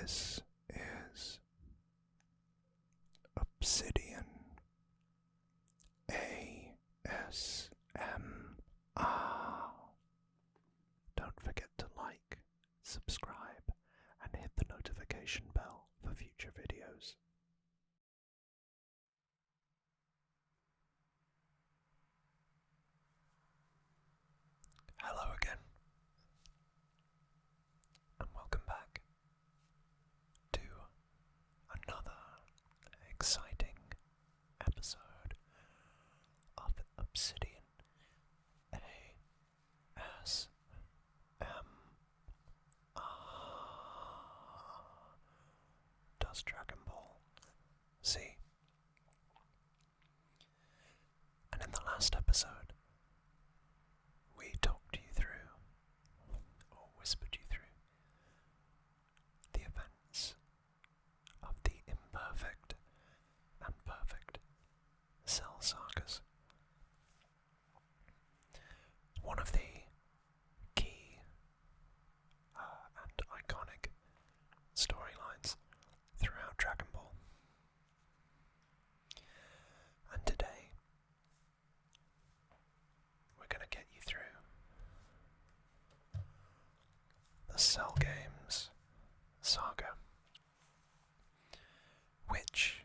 This is Obsidian ASMR. Don't forget to like, subscribe, and hit the notification bell for future videos. Hello again, and welcome back to another exciting episode of Obsidian ASMR. Does Dragon Ball Z? And in the last episode, we talked you through, or whispered you through, the events of the imperfect and perfect Cell Sagas. One of the key and iconic storylines throughout Dragon Ball. And today, we're going to get you through the Cell Games Saga, which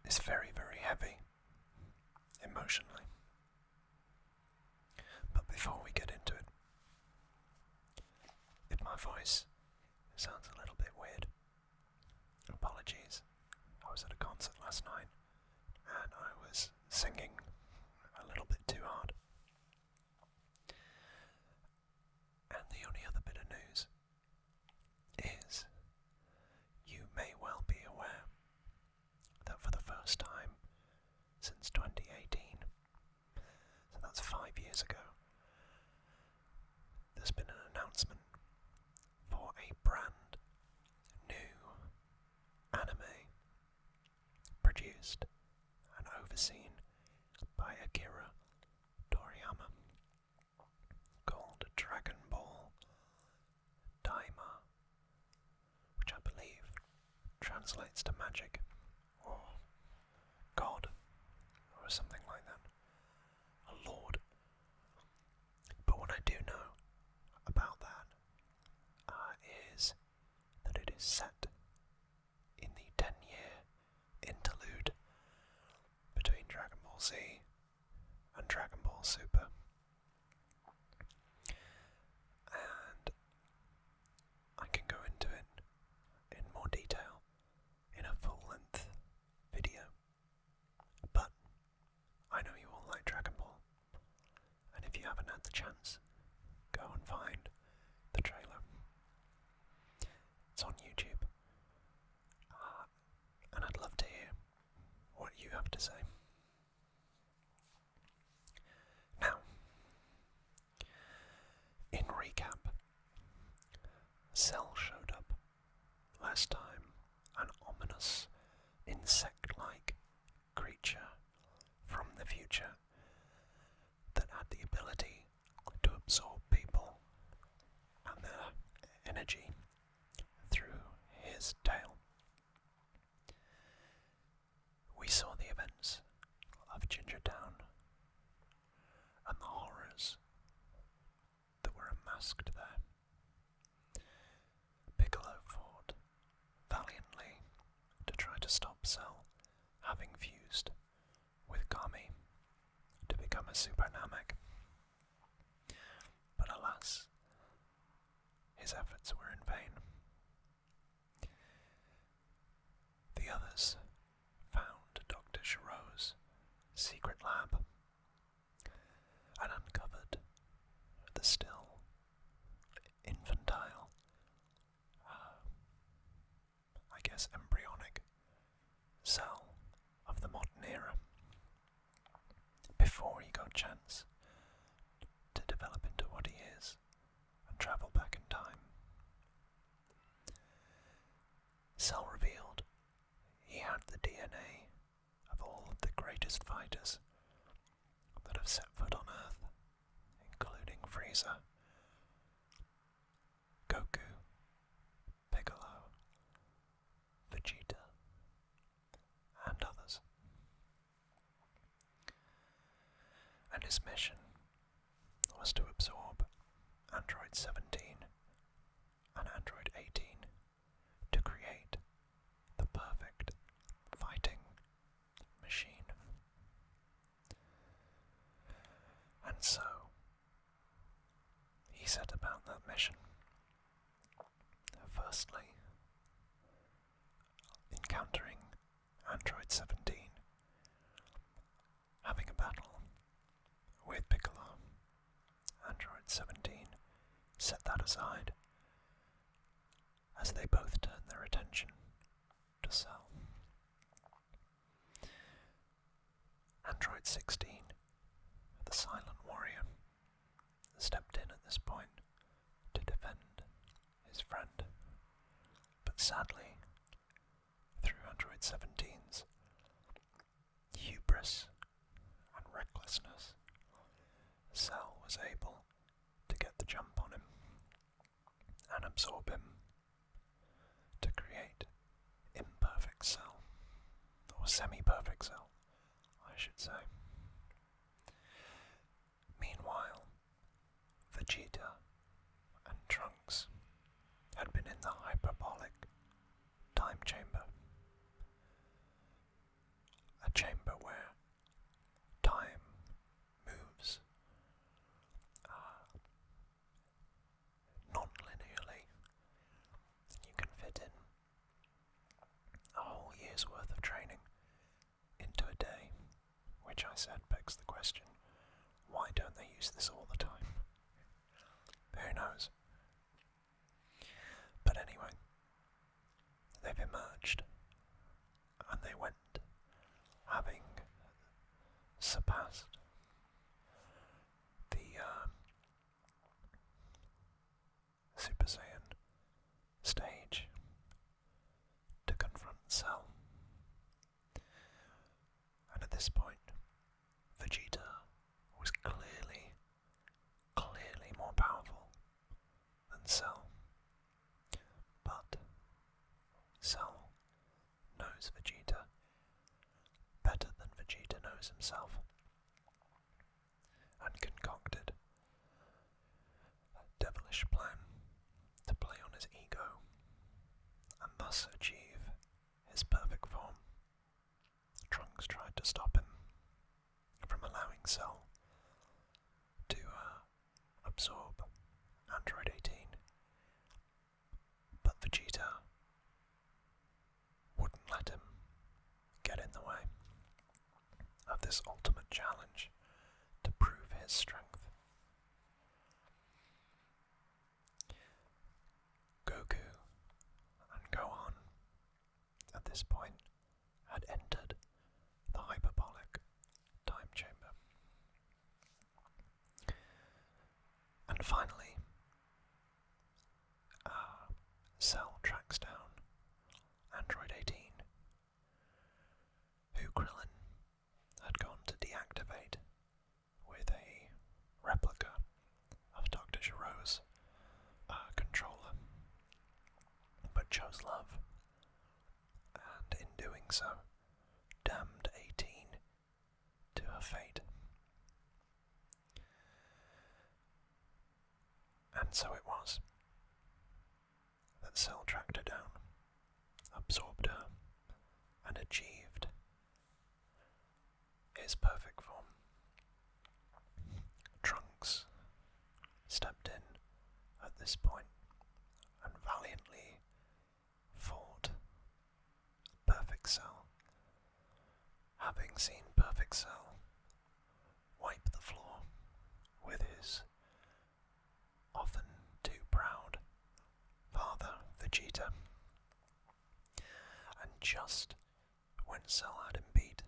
is very, very heavy emotionally. But before we get into it, if my voice sounds a little bit weird, apologies. I was at a concert last night and I was singing a little bit too hard. And the only other bit of news is you may well be aware that for the first time since 2018, so that's 5 years ago, there's been an announcement for a brand new anime produced and overseen by Akira Toriyama called Dragon Ball Daima, which I believe translates to magic or God or something like that, a lord. But what I do know about that is that it is set in the 10-year interlude between Dragon Ball Z and Dragon Ball Super. And I can go into it in more detail in a full-length video. But I know you all like Dragon Ball, and if you haven't had the chance, go and find the trailer. It's on YouTube. And I'd love to hear what you have to say. Now, in recap, Cell showed up last time, an ominous insect-like creature from the future that had the ability to absorb people and their energy through his tail. We saw the events of Ginger Town and the horrors that were unmasked there. Piccolo fought valiantly to try to stop Cell, having fused with Kami to become a Super Namek. But alas, his efforts were in vain. The others found Dr. Giro's secret lab and uncovered the still infantile, embryonic Cell of the modern era, before he got a chance to develop into what he is and travel back in time. Cell revealed he had the DNA of all of the greatest fighters that have set foot on Earth, including Frieza, Goku, Piccolo, His mission was to absorb Android 17 and Android 18 to create the perfect fighting machine. And so, he set about that mission. Firstly, encountering Android 17, having a battle with Piccolo. Android 17 set that aside as they both turned their attention to Cell. Android 16, the silent warrior, stepped in at this point to defend his friend, but sadly, through Android 17's hubris and recklessness, Cell was able to get the jump on him and absorb him to create imperfect Cell, or semi-perfect Cell, I should say. Meanwhile, Vegeta and Trunks had been in the hyperbolic time chamber, a chamber where time moves non-linearly. You can fit in a whole year's worth of training into a day, which I said begs the question, why don't they use this all the time? Who knows? But anyway, they've emerged, and they went, having surpassed the Super Saiyan stage to confront Cell. And at this point, Vegeta was clearly more powerful than Cell. But Cell knows Vegeta better than Vegeta knows himself, and concocted a devilish plan to play on his ego and thus achieve his perfect form. Trunks tried to stop him from allowing Cell to absorb Android 18, but Vegeta wouldn't let him get in the way of this ultimate challenge to prove his strength. Goku and Gohan, at this point, had entered the hyperbolic time chamber. And finally, Cell tracks down Android 18, who Krillin had gone to deactivate with a replica of Dr. Giro's controller, but chose love, and in doing so, damned 18 to her fate. And so it was that Cell tracked her down, absorbed her, and achieved his perfect form. Trunks stepped in at this point and valiantly fought Perfect Cell, having seen Perfect Cell wipe the floor with his often too proud father, Vegeta. And just when Cell had him beat,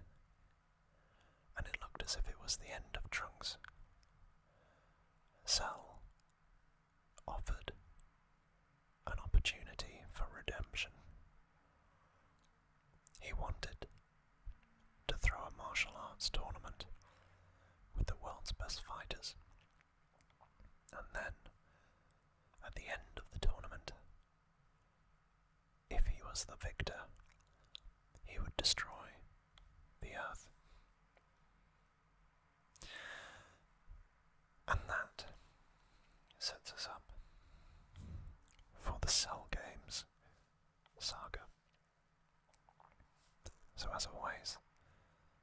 and it looked as if it was the end of Trunks, Cell offered an opportunity for redemption. He wanted to throw a martial arts tournament with the world's best fighters, and then, at the end of the tournament, if he was the victor, he would destroy the Earth. sets us up for the Cell Games Saga. So as always,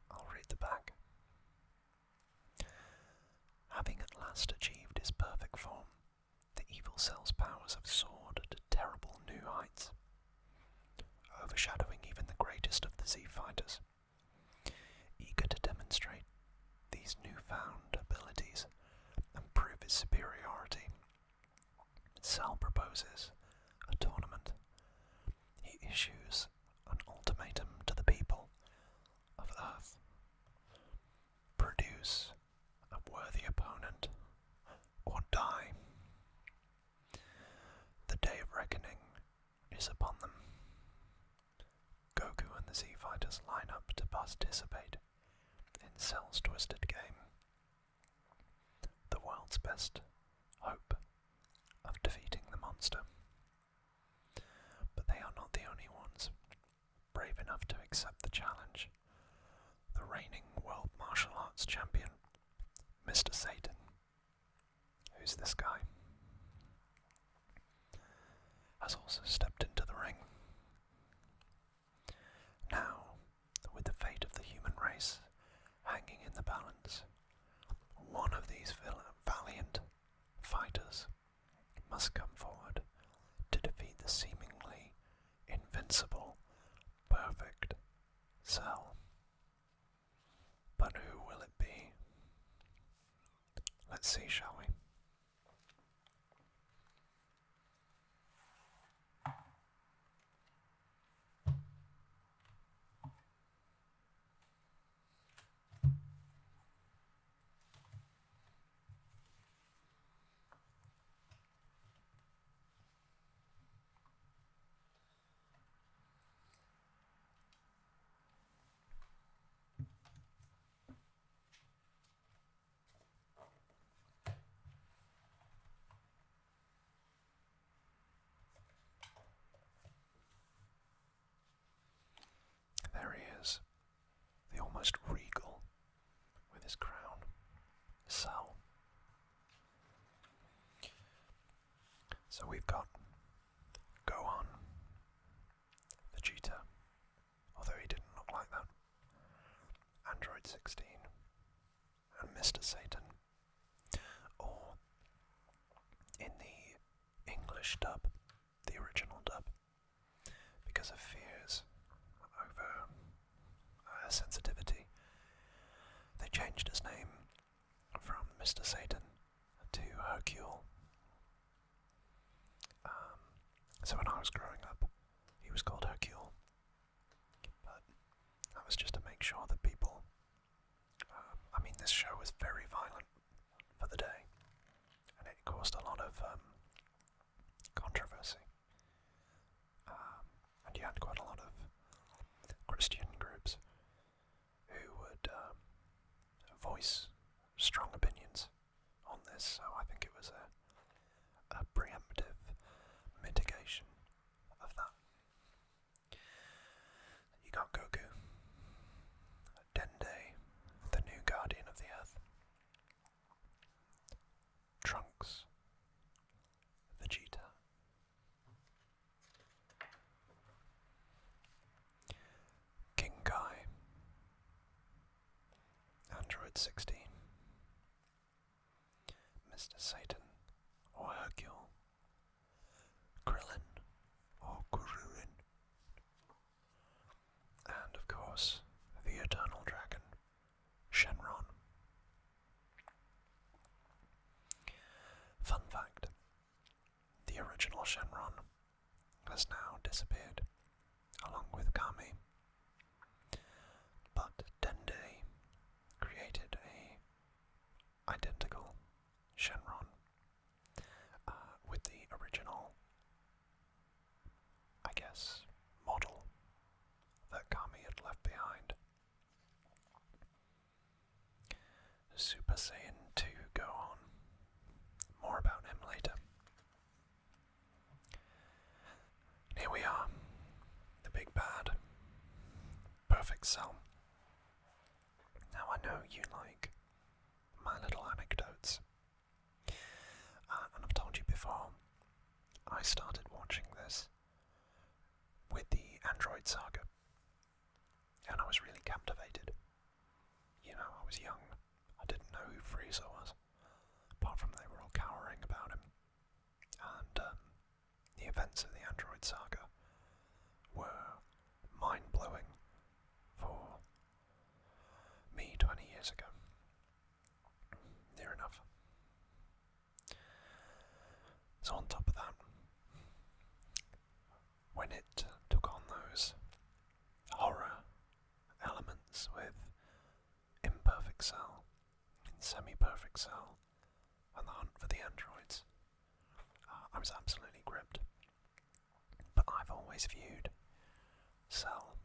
I'll read the back. Having at last achieved his perfect form, the evil Cell's powers have soared to terrible new heights, overshadowing even the greatest of the Z-Fighters. Eager to demonstrate these newfound abilities and prove his superiority, Cell proposes a tournament. He issues an ultimatum to the people of Earth. Produce a worthy opponent or die. The day of reckoning is upon them. Goku and the Z-Fighters line up to participate in Cell's twisted game. The world's best hope of defeating the monster. But they are not the only ones brave enough to accept the challenge. The reigning world martial arts champion, Mr. Satan. Who's this guy? Has also stepped into the ring. Now, with the fate of the human race hanging in the balance, one of these valiant fighters must come forward to defeat the seemingly invincible, perfect Cell. But who will it be? Let's see, shall we? There he is, the almost regal, with his crown, Cell. So we've got Gohan, Vegeta, although he didn't look like that, Android 16, and Mr. Satan, or in the English dub, the original dub, because of fears over sensitivity, they changed his name from Mr. Satan to Hercule. So when I was growing up, he was called Hercule, but that was just to make sure that people, this show was very violent for the day, and it caused a lot of controversy, and you had quite a lot of Christian groups who would voice strong opinions on this, so I think it was a preemptive mitigation of that. You got Goku, Dende, the new guardian of the Earth, Trunks, Vegeta, King Kai, Android 16, Mr. Satan or Hercule, Krillin or Kururin, and of course the Eternal Dragon, Shenron. Fun fact, the original Shenron has now disappeared, along with Kami, but Dende created a identical Shenron with the original, I guess, model that Kami had left behind. Super Saiyan 2 Gohan. More about him later. Here we are, the big bad, Perfect Cell. Now I know you like my little anecdotes, and I've Android Saga were mind-blowing for me 20 years ago. Near enough. So on top of that, when it took on those horror elements with imperfect cell, semi-perfect cell, and the hunt for the androids, I was absolutely gripped. But I've always viewed Cell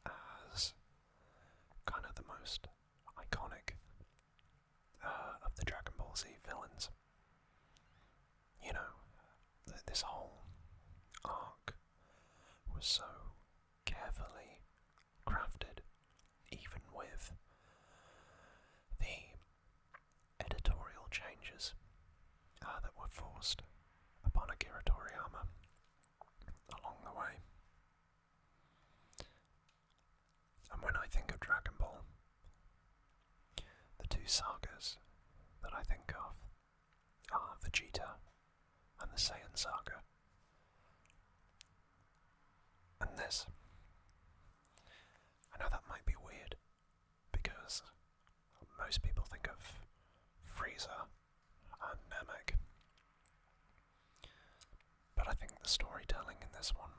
as kind of the most iconic of the Dragon Ball Z villains. You know, this whole arc was so carefully crafted, even with the editorial changes that were forced upon Akira Toriyama along the way. And when I think of Dragon Ball, the two sagas that I think of are Vegeta and the Saiyan Saga. And this. I know that might be weird, because most people think of Frieza and Namek. But I think the storytelling in this one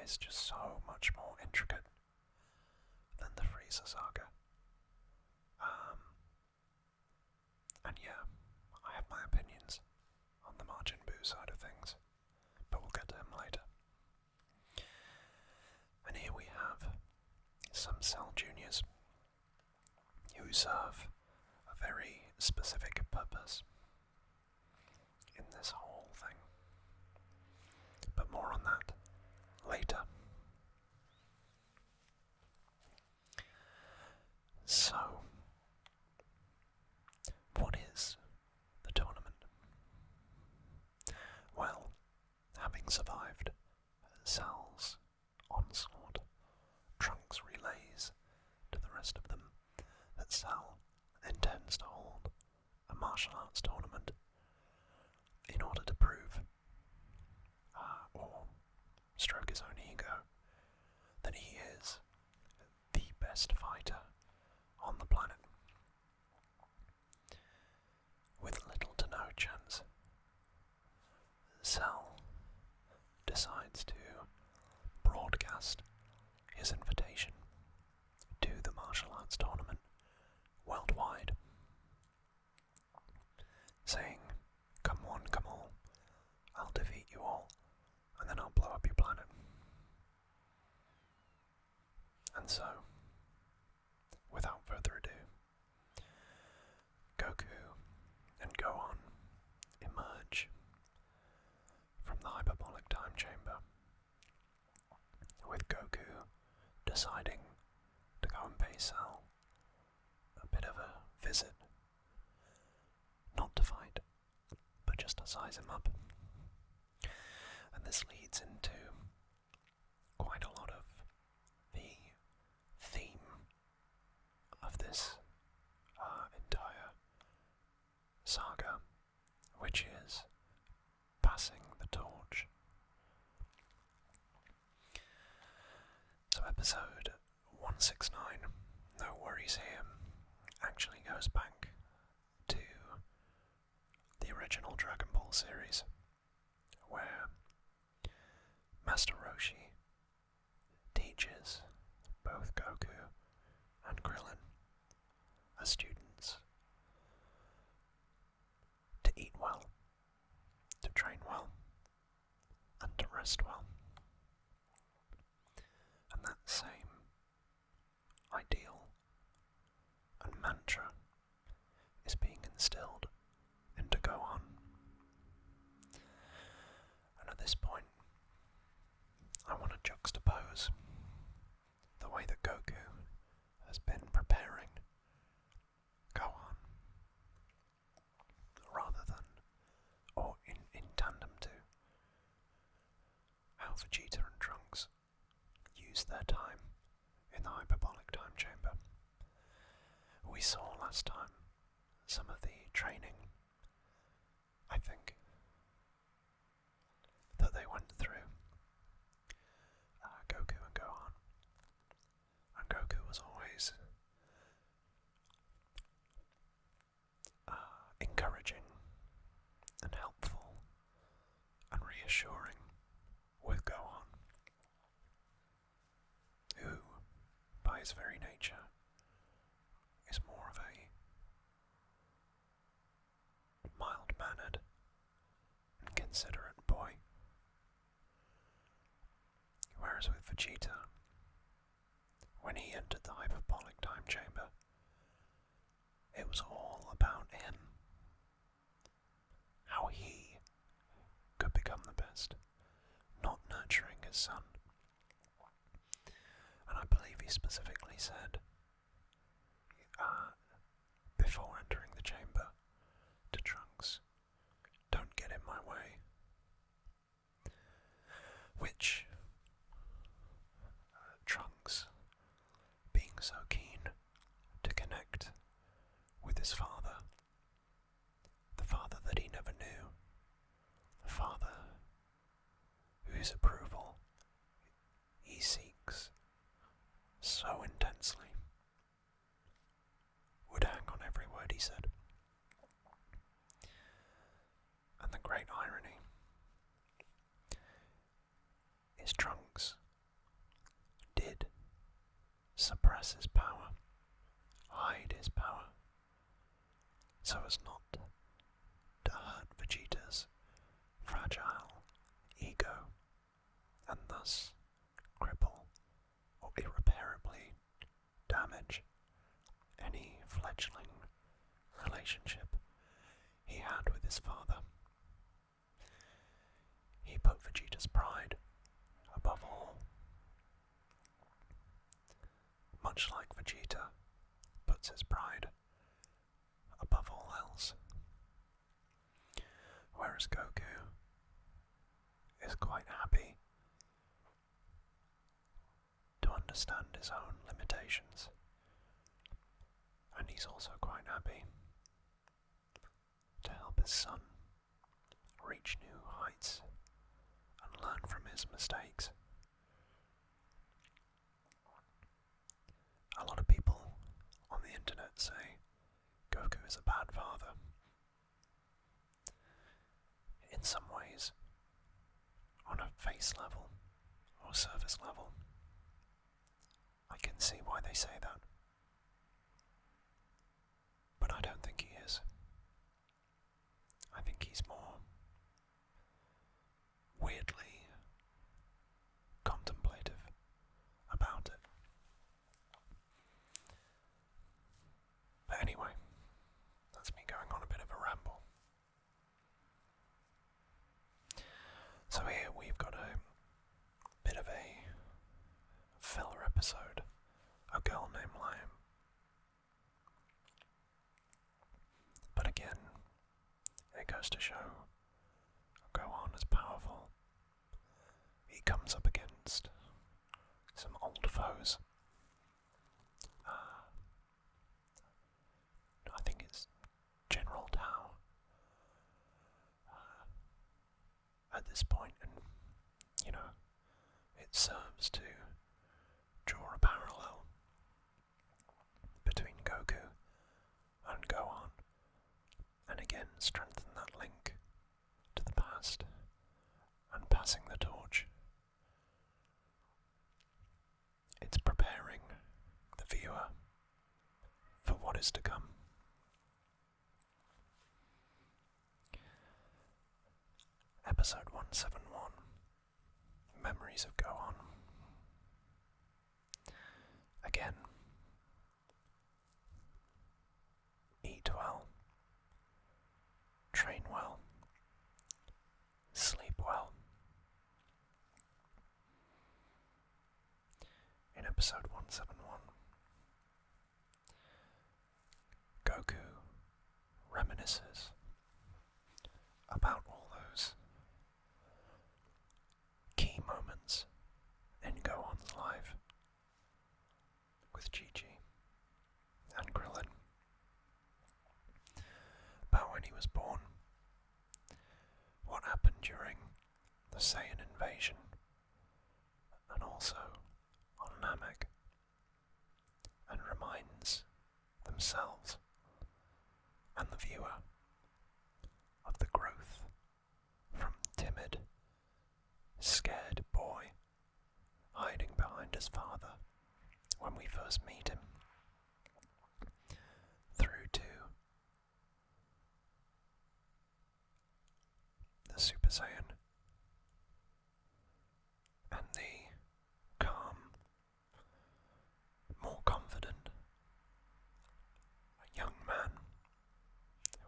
is just so much more intricate than the Frieza Saga. And yeah, I have my opinions on the Majin Buu side of things, but we'll get to him later. And here we have some Cell Juniors who serve a very specific purpose in this whole thing. But more on that later. So, what is the tournament? Well, having survived Cell's onslaught, Trunks relays to the rest of them that Cell intends to hold a martial arts tournament in order to prove, or stroke his own ego, that he is the best fighter on the planet. With little to no chance, Cell decides to broadcast his invitation to the martial arts tournament worldwide, saying, "Come one, come all, I'll defeat you all, and then I'll blow up your planet." And so, without further ado, Goku and Gohan emerge from the hyperbolic time chamber, with Goku deciding to go and pay Cell a bit of a visit. Not to fight, but just to size him up. And this leads into quite a lot of the theme of this entire saga, which is passing the torch. So episode 169, No Worries Here, actually goes back to the original Dragon Ball series, where Master Roshi teaches both Goku and Krillin, as students, to eat well, to train well, and to rest well. And that same ideal and mantra is being instilled into Gohan. And at this point, I want to juxtapose the way that Goku has been preparing Gohan, rather than, or in tandem to, how Vegeta and Trunks use their time in the hyperbolic time chamber. We saw last time some of the training, I think, that they went through his very nature, is more of a mild-mannered and considerate boy. Whereas with Vegeta, when he entered the hyperbolic time chamber, it was all about him. How he could become the best, not nurturing his son. And I believe he specifically said, before entering the chamber, to Trunks, "Don't get in my way." Which, Trunks, being so keen to connect with his father, the father that he never knew, the father whose approval he seeks so intensely, would hang on every word he said. And the great irony is Trunks did suppress his power, hide his power, so as not to hurt Vegeta's fragile ego, and thus cripple or irreparably damage any fledgling relationship he had with his father. He put Vegeta's pride above all, much like Vegeta puts his pride above all else. Whereas Goku is quite happy to understand his own limitations, and he's also quite happy to help his son reach new heights and learn from his mistakes. A lot of people on the internet say Goku is a bad father. In some ways, on a face level or surface level, I can see why they say that. But I don't think he is. I think he's more weirdly contemplative about it. But anyway, that's me going on a bit of a ramble. So here we've got a bit of a filler episode, A Girl Named Liam. But again, it goes to show Gohan is powerful. He comes up against some old foes. I think it's General Tao at this point, and it serves to draw a parallel between Goku and Gohan, and again strengthen that link to the past and passing the torch. It's preparing the viewer for what is to come. Episode 171, Memories of Gohan. Again, eat well, train well, sleep well. In episode 171, Goku reminisces about all those key moments in Gohan's life with Chi-Chi and Krillin, about when he was born, what happened during the Saiyan invasion, and also on Namek, and reminds themselves and the viewer of the growth from timid, scared boy hiding behind his father when we first first meet him, through to the Super Saiyan and the calm, more confident young man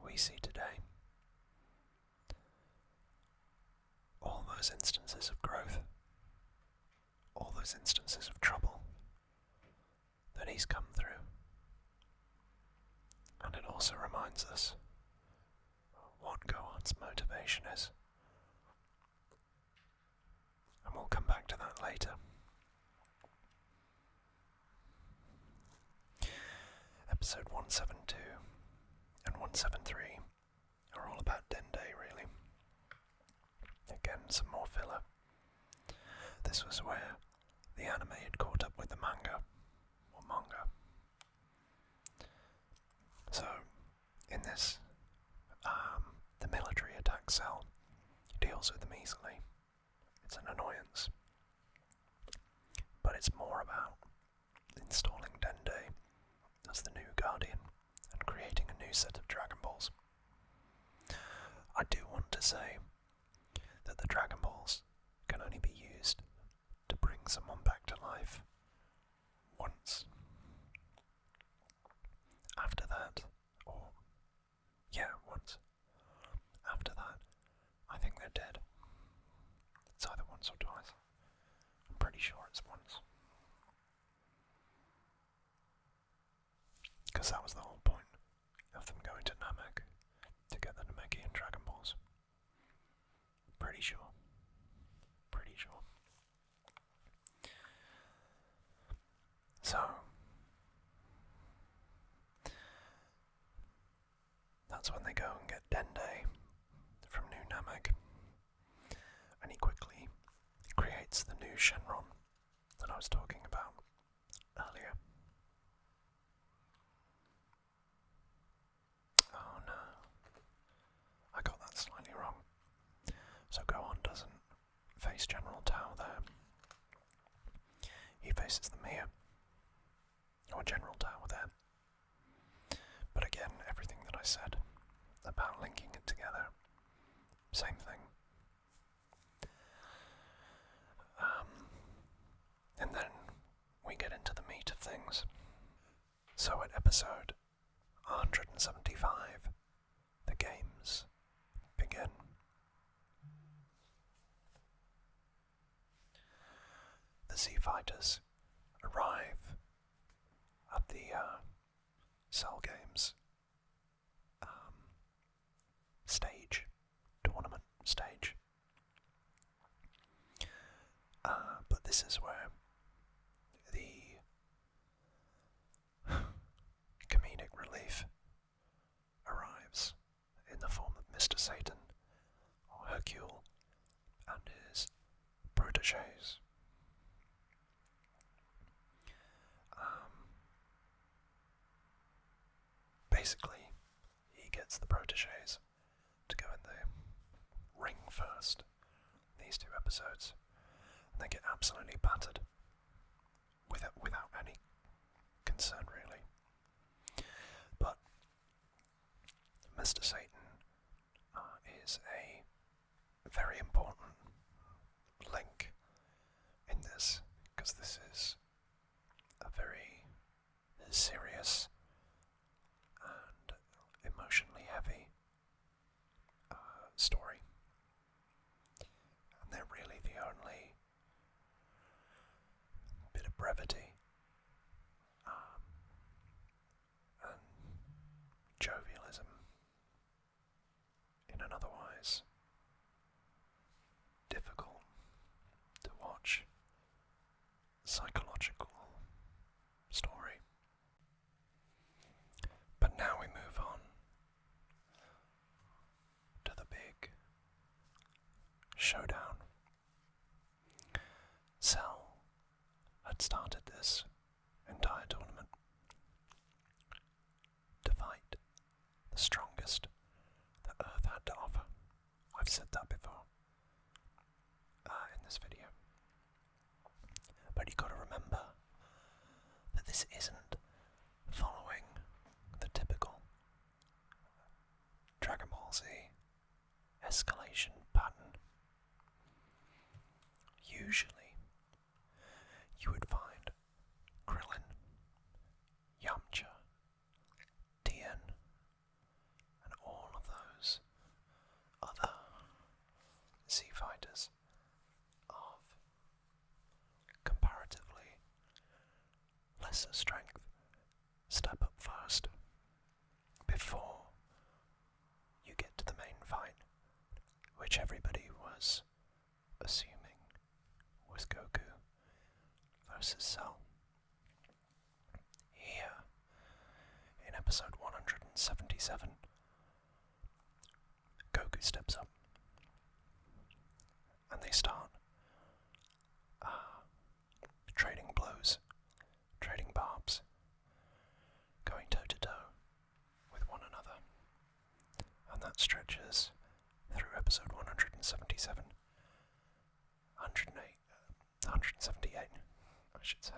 we see today. All those instances of growth, all those instances of trouble that he's come through. And it also reminds us what Gohan's motivation is. And we'll come back to that later. Episode 172 and 173 are all about Dende, really. Again, some more filler. This was where the anime had caught up with the manga. So, in this, the military attack Cell deals with them easily. It's an annoyance. But it's more about installing Dende as the new Guardian and creating a new set of Dragon Balls. I do want to say that the Dragon Balls can only be used to bring someone back to life once. After that, once. After that, I think they're dead. It's either once or twice. I'm pretty sure it's once. Because that was the whole point of them going to Namek to get the Namekian Dragon Balls. Pretty sure. So, that's when they go and get Dende from New Namek, and he quickly creates the new Shenron that I was talking about earlier. Oh no, I got that slightly wrong. So Gohan doesn't face General Tao there. He faces them here, or General Tao there. But again, everything that I said about linking it together, same thing. And then we get into the meat of things. So at episode 175, the games begin. The Z Fighters arrive at the Cell Games tournament stage. But this is where the comedic relief arrives in the form of Mr. Satan, or Hercule, and his proteges. Basically, he gets the proteges to go in the ring first in these 2 episodes, and they get absolutely battered without any concern, really. But Mr. Satan is a very important link in this, because this is a very serious and emotionally heavy story, and they're really the only bit of brevity and jovialism in an otherwise difficult to watch psychological story. But now we move on to the big showdown. Cell had started this entire tournament to fight the strongest that Earth had to offer. I've said that before in this video. But you gotta remember that this this isn't following the typical Dragon Ball Z escalation pattern. Usually, you would find Krillin, Yamcha, Tien, and all of those other Z fighters of comparatively lesser strength step up first before you get to the main fight, which everybody was assuming was Goku versus Cell. Here, in episode 177, Goku steps up and they start trading blows, trading barbs, going toe to toe with one another, and that stretches through episode 177, 178, I should say.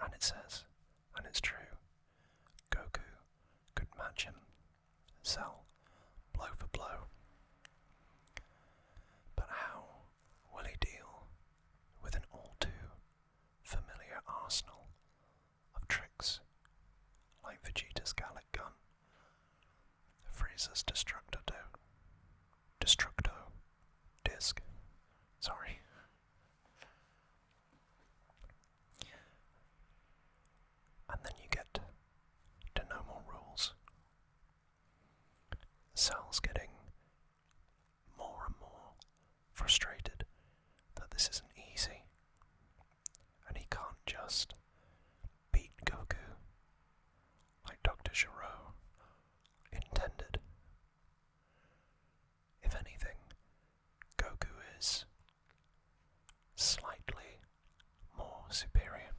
And it says, and it's true, Goku could match him, Cell, blow for blow. But how will he deal with an all too familiar arsenal of tricks like Vegeta's Gallic Gun, Frieza's Destructo Disc? Sorry. And then you get to No More Rules. Cell's getting more and more frustrated that this isn't easy, and he can't just beat Goku like Dr. Gero intended. If anything, Goku is slightly more superior.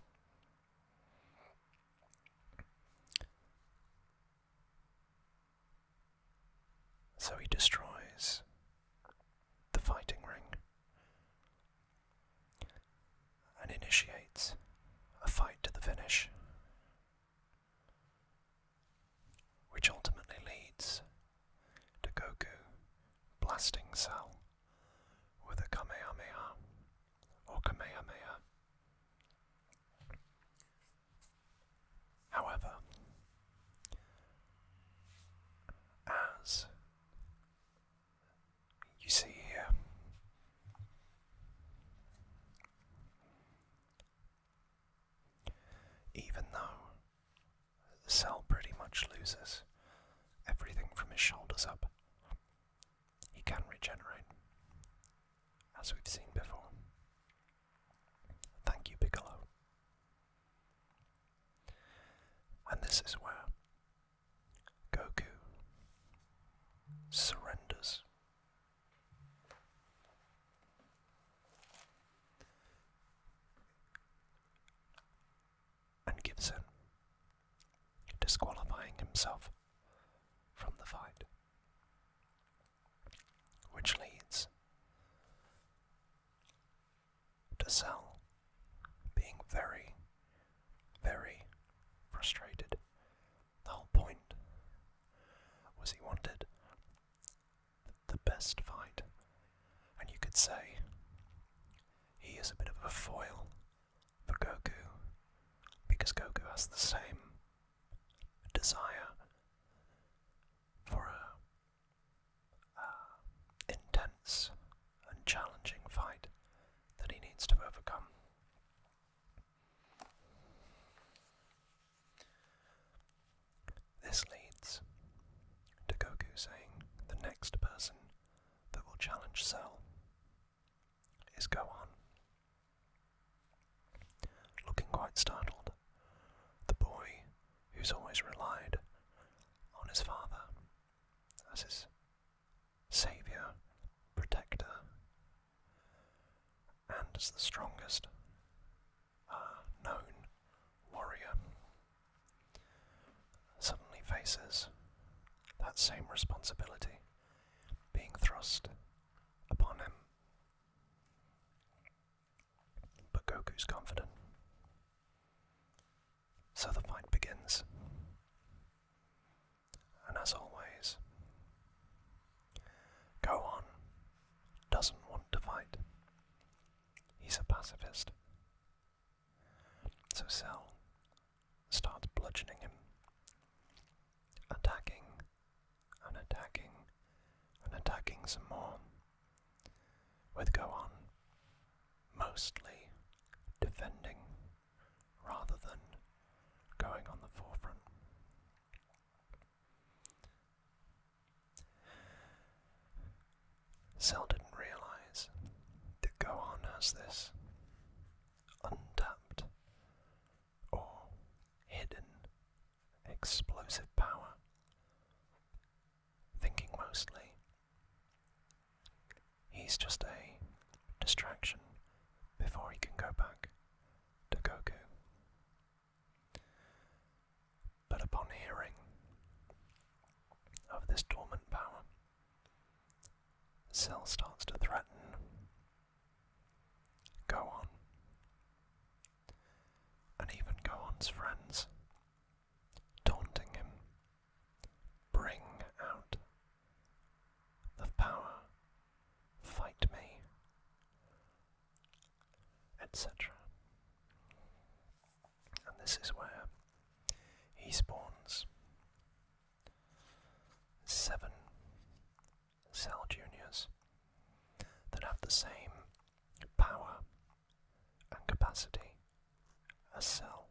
So he destroys the fighting ring and initiates a fight to the finish, which ultimately leads to Goku blasting Cell with a Kamehameha or Kamehameha. However, as you see here, even though Cell pretty much loses everything from his shoulders up, he can regenerate, as we've seen before. Thank you, Piccolo. And this is where Goku surrenders. And gives in, disqualifying himself from the fight, which leads to Cell being very, very frustrated. The whole point was he wanted the best fight, and you could say he is a bit of a foil for Goku, because Goku has the same desire for a intense and challenging fight that he needs to overcome. This leads to Goku saying the next person that will challenge Cell is Gohan. Looking quite startled, the boy who's always relied on his father as his saviour, protector, and as the strongest known warrior, suddenly faces that same responsibility being thrust upon him. But Goku continues confident. So the fight begins. And as always, Gohan doesn't want to fight. He's a pacifist. So Cell starts bludgeoning him, attacking and attacking and attacking some more, with Gohan mostly defending rather than going on the forefront. Cell didn't realize that Gohan has this untapped or hidden explosive power, thinking mostly he's just a distraction before he can go back to Goku. But upon hearing of this dormant power, Cell starts to threaten Gohan, and even Gohan's friends, taunting him, bring out the power, fight me, etc. And this is where he spawns 7 Cell Juniors that have the same power and capacity as Cell,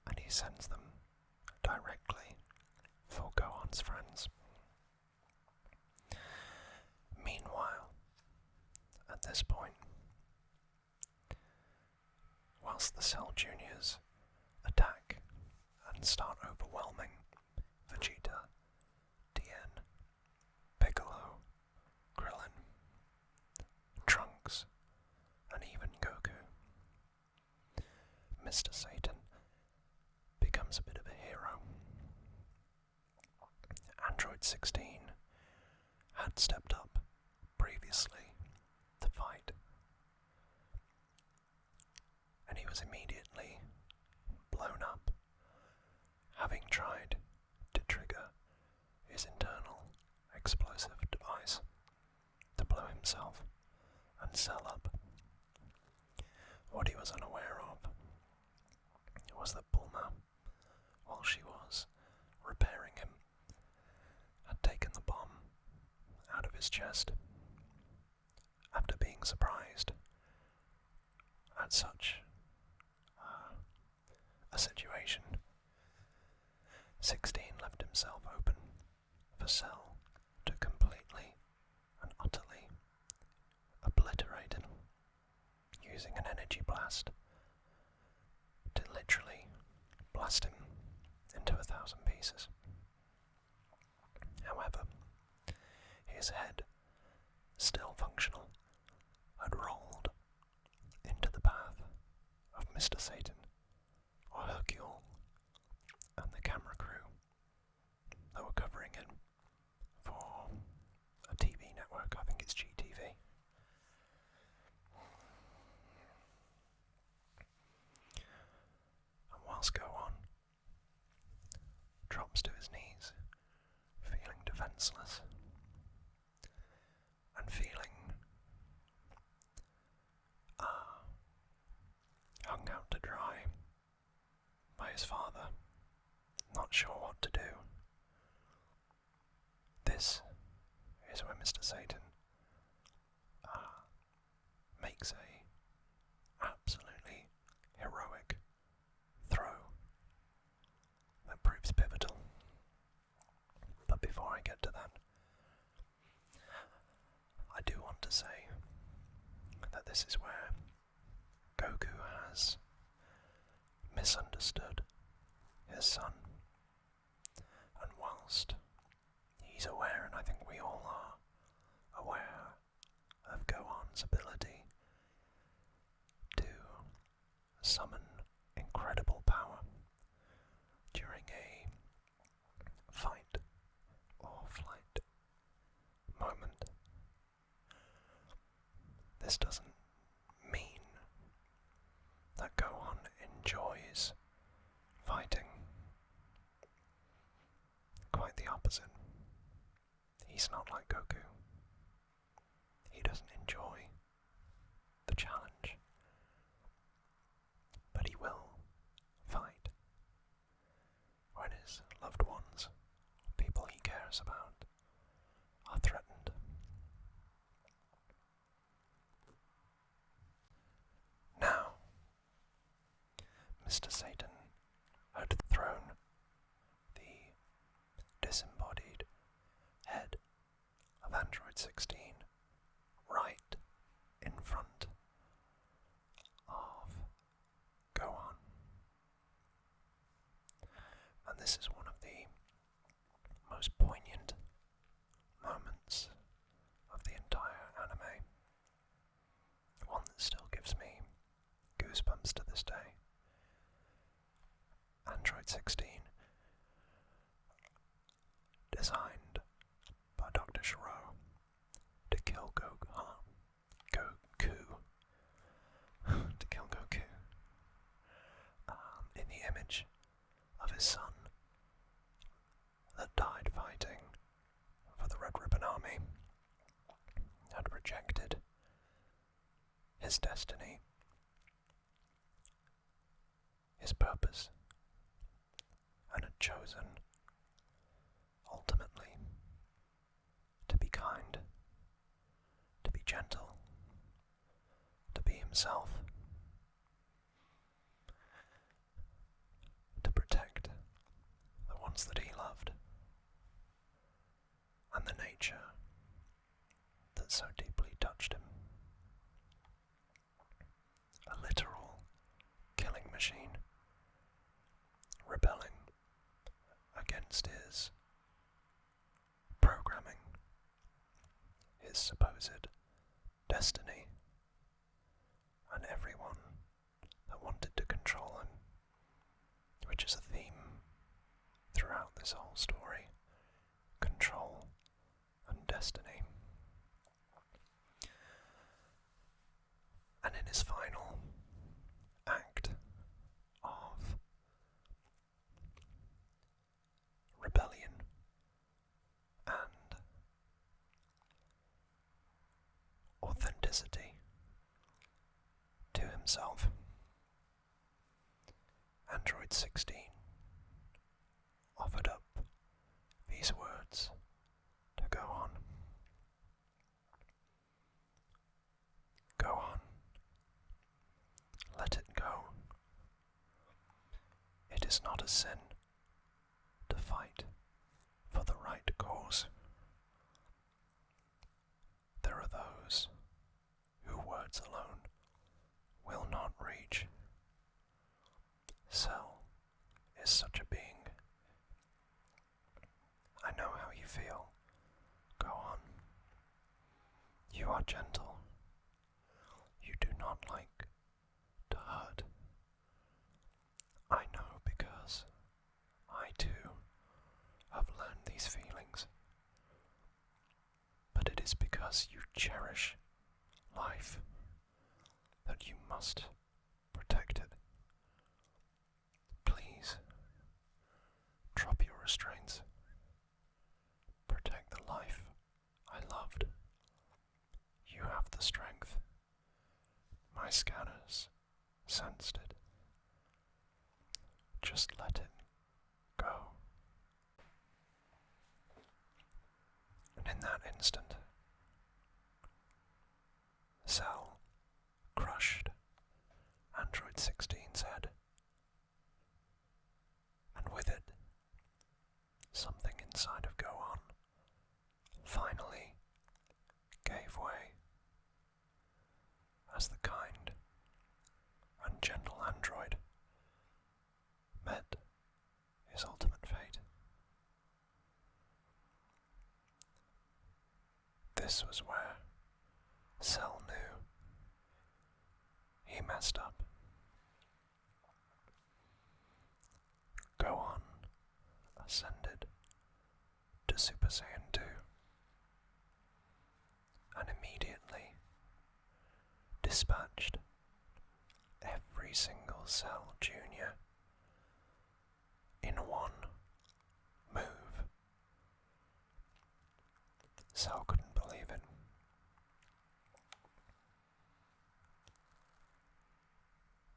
and he sends them directly for Gohan's friends. Meanwhile, at this point, whilst the Cell Juniors attack and start overwhelming Vegeta, Tien, Piccolo, Krillin, Trunks, and even Goku, Mr. Satan becomes a bit of a hero. Android 16 had stepped up previously to fight, and he was immediately blown up, having tried to trigger his internal explosive device to blow himself and Cell up. What he was unaware of was that Bulma, while she was repairing him, had taken the bomb out of his chest after being surprised at such a situation. 16 left himself open for Cell to completely and utterly obliterate him, using an energy blast to literally blast him into 1,000 pieces. However, his head, still functional, had rolled into the path of Mr. Satan, or Hercule, and the camera crew that were covering it for a TV network, I think it's GTV. And whilst Gohan drops to his knees, feeling defenseless, and feeling hung out to dry by his father, not sure what to do. This is where Mr. Satan makes a absolutely heroic throw that proves pivotal. But before I get to that, I do want to say that this is where Goku has misunderstood his son, and whilst he's aware, and I think we all are aware of Gohan's ability to summon incredible power during a fight or flight moment, this doesn't He's not like Goku. He doesn't enjoy the challenge, but he will fight when his loved ones, people he cares about, are threatened. Now, Mr. Satan had thrown the disembodied head of Android 16 right in front of Gohan. And this is one of the most poignant moments of the entire anime. One that still gives me goosebumps to this day. Android 16, designed by Dr. Shiro to kill Goku, to kill Goku, in the image of his son that died fighting for the Red Ribbon Army, had rejected his destiny, his purpose, and had chosen, ultimately, to be kind, to be gentle, to be himself, to protect the ones that he loved, and the nature that so deeply touched him. A literal killing machine, rebelling against his programming, his supposed destiny, and everyone that wanted to control him, which is a theme throughout this whole story: control and destiny. And in his final act of rebellion and authenticity to himself, Android 16 offered up these words to Gohan. Gohan, let it go. It is not a sin to fight for the right cause. There are those who words alone will not reach. Cell is such a being. I know how you feel. Go on. You are gentle. You do not like to hurt. I know because I too have learned these feelings. But it is because you cherish life that you must protect it. Please, drop your restraints. Protect the life I loved. You have the strength. My scanners sensed it. Just let it go. And in that instant, Cell crushed Android 16's head, and with it, something inside of Gohan finally gave way as the kind and gentle android met his ultimate fate. This was where Cell knew he messed up. Gohan ascended to Super Saiyan 2 and immediately dispatched every single Cell Jr. in one move. Cell couldn't believe it.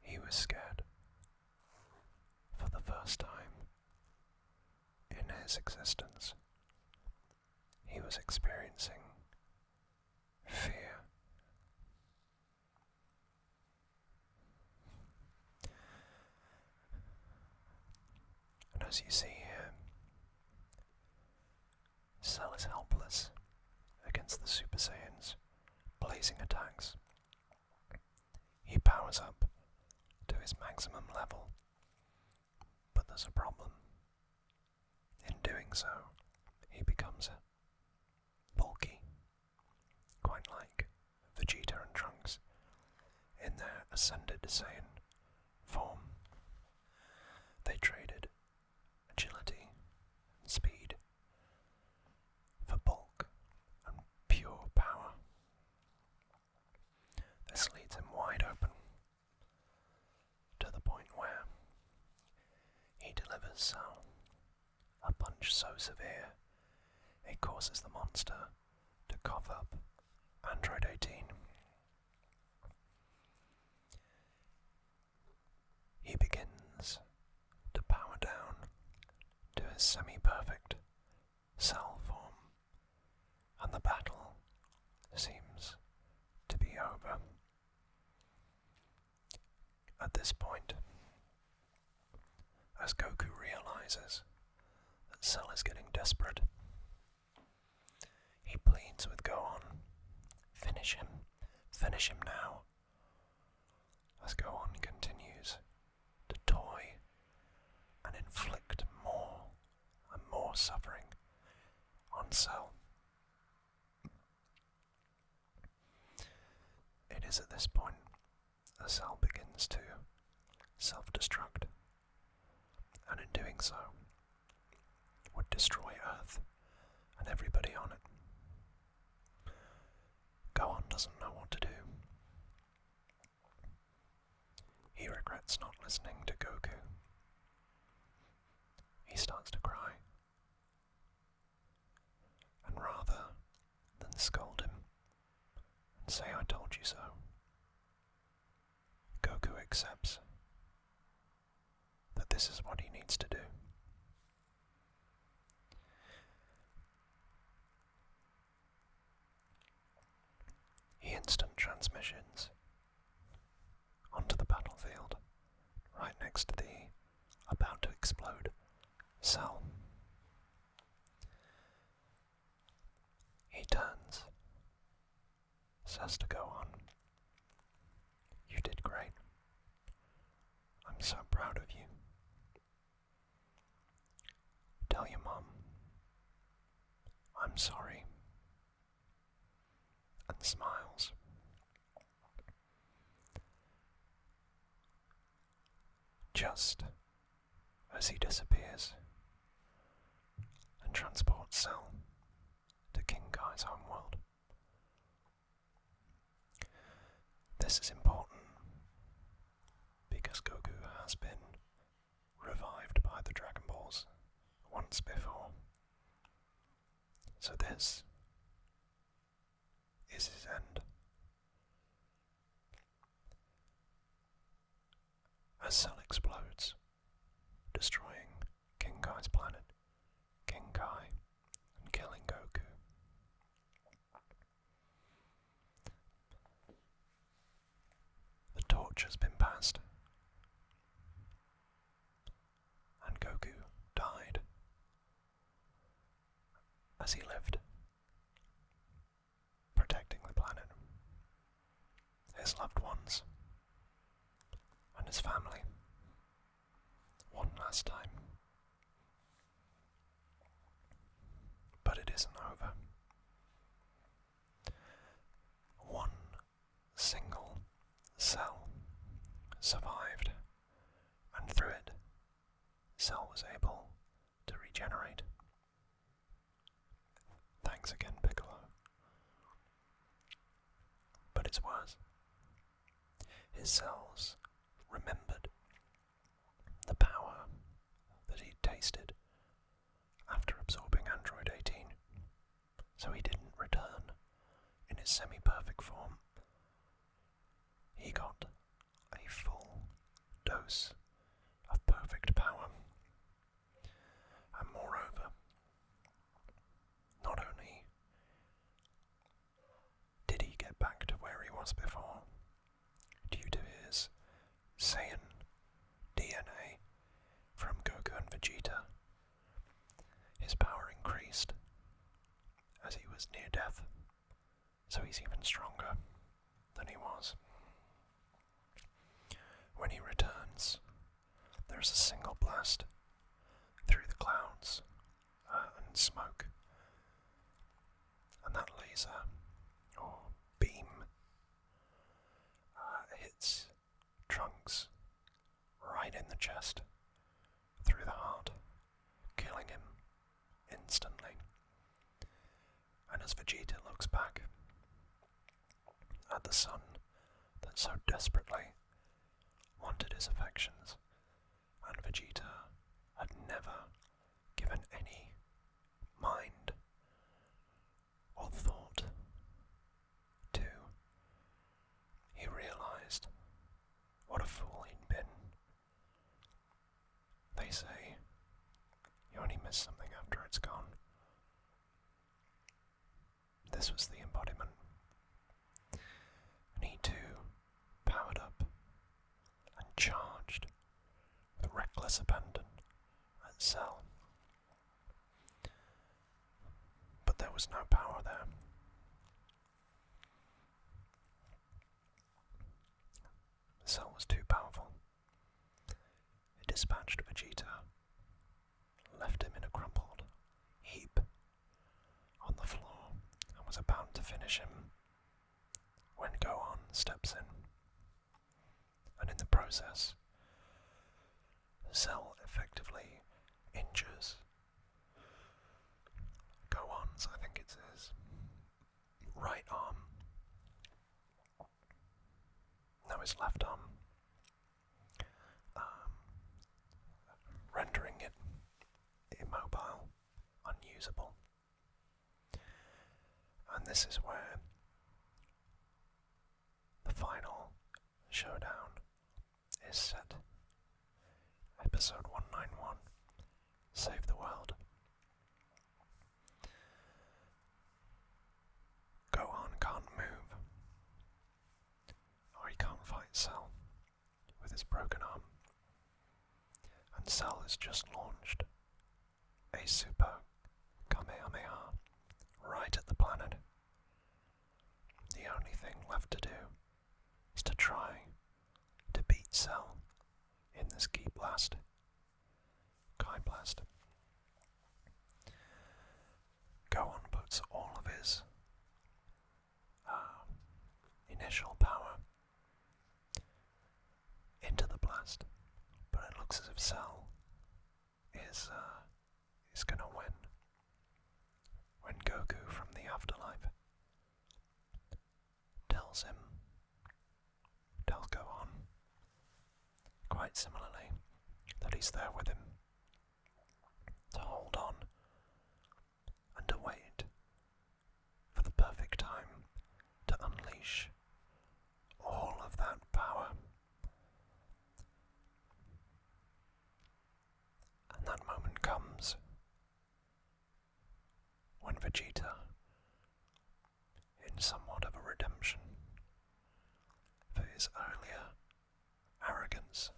He was scared. For the first time in his existence, he was experiencing fear. And as you see here, Cell is helpless against the Super Saiyans' blazing attacks. He powers up to his maximum level, but there's a problem. In doing so, he becomes bulky, quite like Vegeta and Trunks in their Ascended Saiyan form. They traded agility and speed for bulk and pure power. This leaves him wide open, to the point where he delivers Cell a punch so severe it causes the monster to cough up Android 18. He begins to power down to his semi-perfect Cell form, and the battle seems to be over. At this point, as Goku realizes that Cell is getting desperate, he pleads with Gohan, finish him now, as Gohan continues to toy and inflict more and more suffering on Cell. It is at this point that Cell begins to self-destruct, and in doing so would destroy Earth and everybody on it. Gohan doesn't know what to do. He regrets not listening to Goku. He starts to cry, and rather than scold him and say I told you so, Goku accepts that this is what he needs to do. He instant transmissions onto the battlefield, right next to the about to explode Cell. He turns, says to Gohan, "You did great. I'm so proud of you. Tell your mom I'm sorry," and smiles. Just as he disappears and transports Cell to King Kai's homeworld. This is important because Goku has been revived by the Dragon Balls once before. So this is his end. As Cell explodes, destroying King Kai's planet, King Kai, and killing Goku. The torch has been passed, and Goku died as he lived, protecting the planet, his loved ones, and his family, one last time. But it isn't over. One single cell survived, and through it, Cell was able to regenerate. Thanks again, Piccolo. But it's worse. His cells remembered the power that he'd tasted after absorbing Android 18, so he didn't his semi-perfect form, he got a full dose of perfect power. And moreover, not only did he get back to where he was before, due to his Saiyan DNA from Goku and Vegeta, his power increased as he was near death, so he's even stronger than he was. When he returns, there's a single blast through the clouds and smoke, and that laser or beam hits Trunks right in the chest, through the heart, killing him instantly. And as Vegeta looks back at the son that so desperately wanted his affections, and Vegeta had never given any mind or thought to, he realized what a fool he'd been. They say, you only miss something after it's gone. This was the embodiment. And he too powered up and charged with reckless abandon at Cell. But there was no power there. Cell was too powerful. It dispatched Vegeta, left him in a crumpled heap on the floor, and was about to finish him when Gohan steps in. And in the process, Cell effectively injures Gohan's, I think it's his, right arm. No, his left arm. Rendering it immobile, unusable. And this is where the final showdown is set. Episode 191, Save the World. Gohan can't move, or he can't fight Cell with his broken arm. And Cell has just launched a super Kamehameha right at the planet. The only thing left to do is to try to beat Cell in this Ki Blast. Gohan puts all of his initial power into the blast, but it looks as if Cell is gonna win when Goku from the afterlife tells Gohan, quite similarly, that he's there with him, to hold on and to wait for the perfect time to unleash all of that power. And that moment comes when Vegeta, in somewhat of a redemption for his earlier arrogance,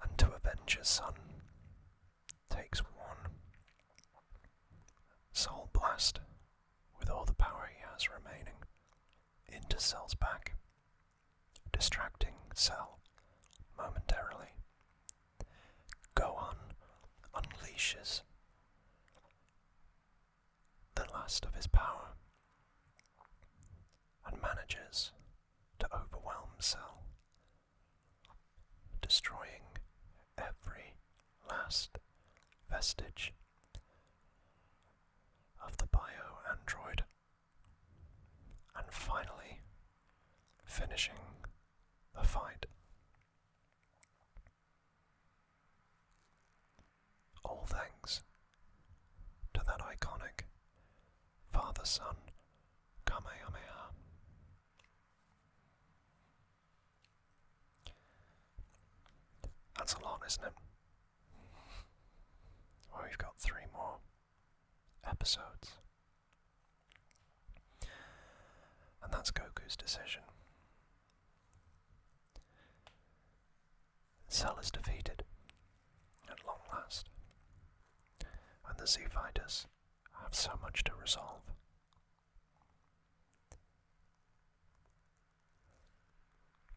and to avenge his son, takes one soul blast with all the power he has remaining into Cell's back, distracting Cell momentarily. Gohan unleashes the last of his power and manages to overwhelm Cell, destroying every last vestige of the bio-android, and finally finishing the fight. All thanks to that iconic the sun. Kamehameha. That's a lot, isn't it? Well, we've got 3 more episodes. And that's Goku's decision. Cell is defeated, at long last, and the Z Fighters have so much to resolve.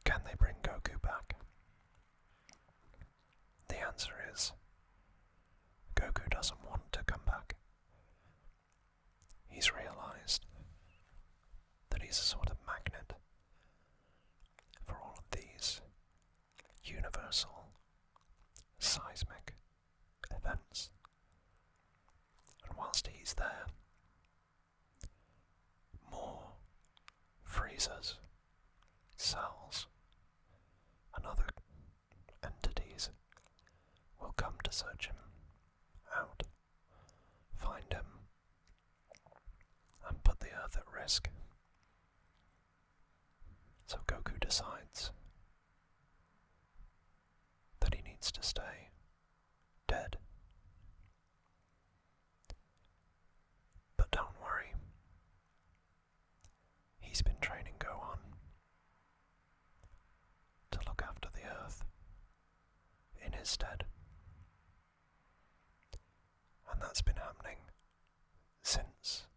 Can they bring Goku back? The answer is, Goku doesn't want to come back. He's realized that he's a sort of magnet for all of these universal seismic events. And whilst he's there, more freezers, cells, and other entities will come to search him out, find him, and put the Earth at risk. So Goku decides that he needs to stay dead. But don't worry, he's been training Gohan to look after the Earth in his stead. And that's been happening since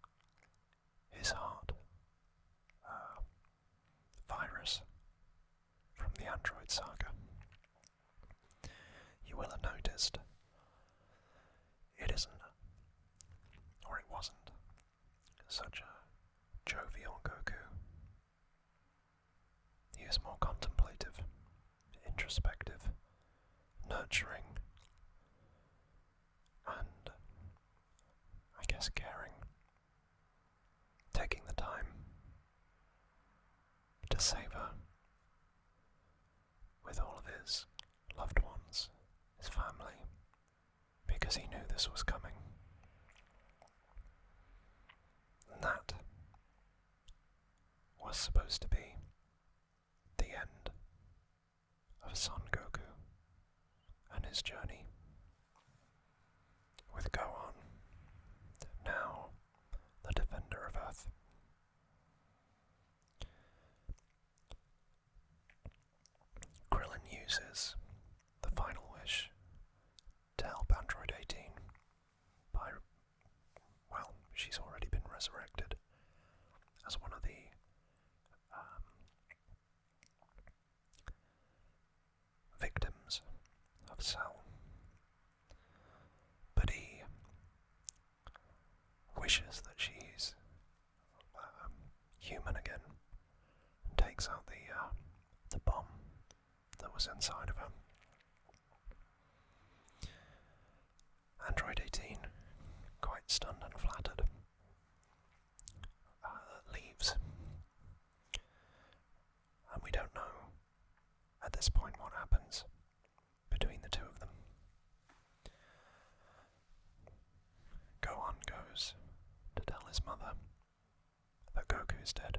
his heart virus from the Android Saga. You will have noticed it isn't, or it wasn't, such a jovial Goku. He is more contemplative, introspective, nurturing, and I guess caring, taking the time to savor with all of his loved ones, his family, because he knew this was coming. And that was supposed to be the end of Son Goku and his journey with Gohan, now the defender of Earth. Krillin uses the final wish to help Android 18 by, well, she's already been resurrected as one of the victims of Cell. But he wishes that she's human again and takes out the bomb that was inside of her. Android 18, quite stunned and flattered, leaves. And we don't know at this point what happens between the two of them. Gohan goes to tell his mother that Goku is dead.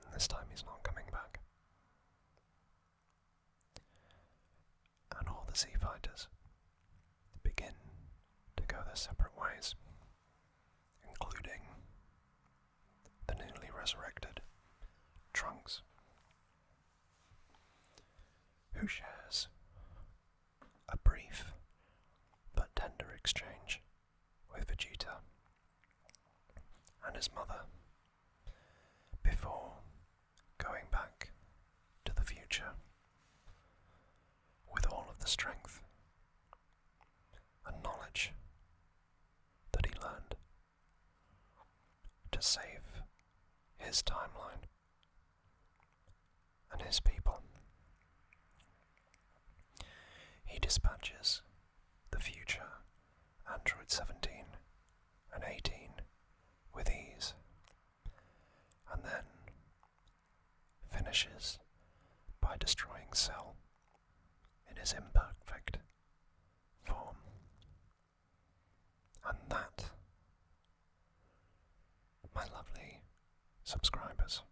And this time he's not coming back. And all the Z Fighters begin to go their separate ways, including the newly resurrected Trunks, who shares a brief but tender exchange with Vegeta and his mother before going back to the future with all of the strength and knowledge that he learned to save his timeline and his people. He dispatches the future Android 17 and 18 with ease, and then finishes by destroying Cell in his imperfect form. And that subscribers.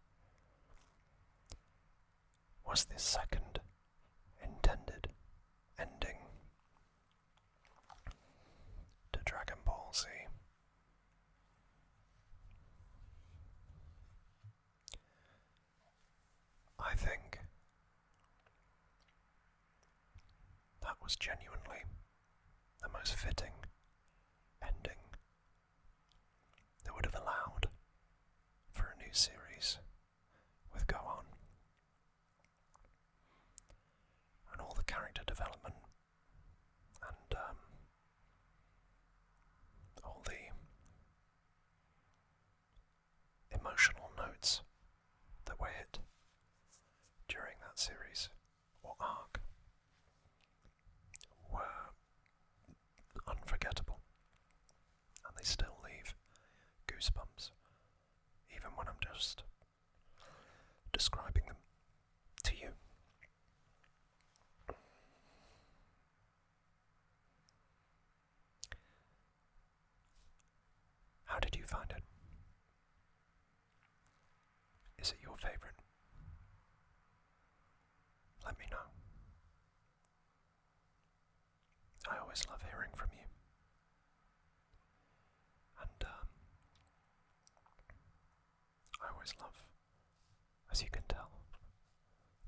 Was this second intended ending to Dragon Ball Z? I think that was genuinely the most fitting ending that would have allowed for a new series with Go On. And all the character development and all the emotional notes that were hit during that series or arc were unforgettable, and they still leave goosebumps even when I'm just describing them to you. How did you find it? Is it your favourite? Let me know. I always love hearing from you. And I always love, as you can tell,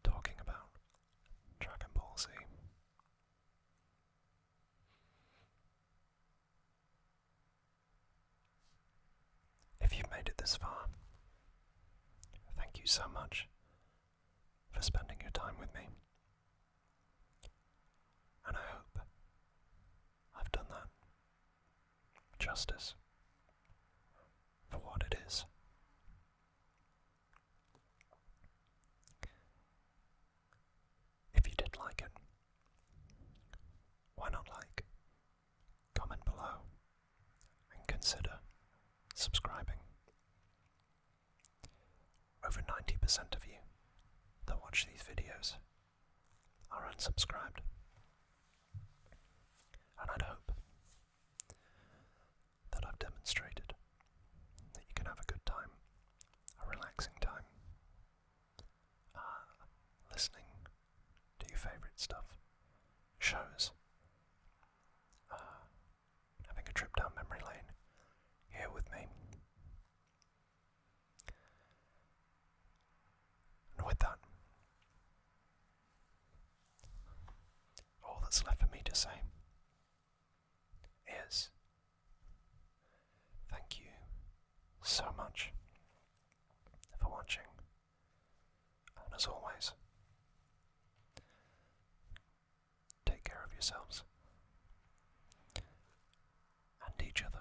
talking about Dragon Ball Z. If you've made it this far, thank you so much for spending your time with me. And I hope I've done that justice for what it is. If you did like it, why not like, comment below, and consider subscribing. Over 90% of you that watch these videos are unsubscribed. And I'd hope that I've demonstrated that you can have a good time, a relaxing time, listening to your favourite stuff, shows, having a trip down memory lane here with me. And with that, all that's left for me to say is thank you so much for watching, and as always, take care of yourselves and each other.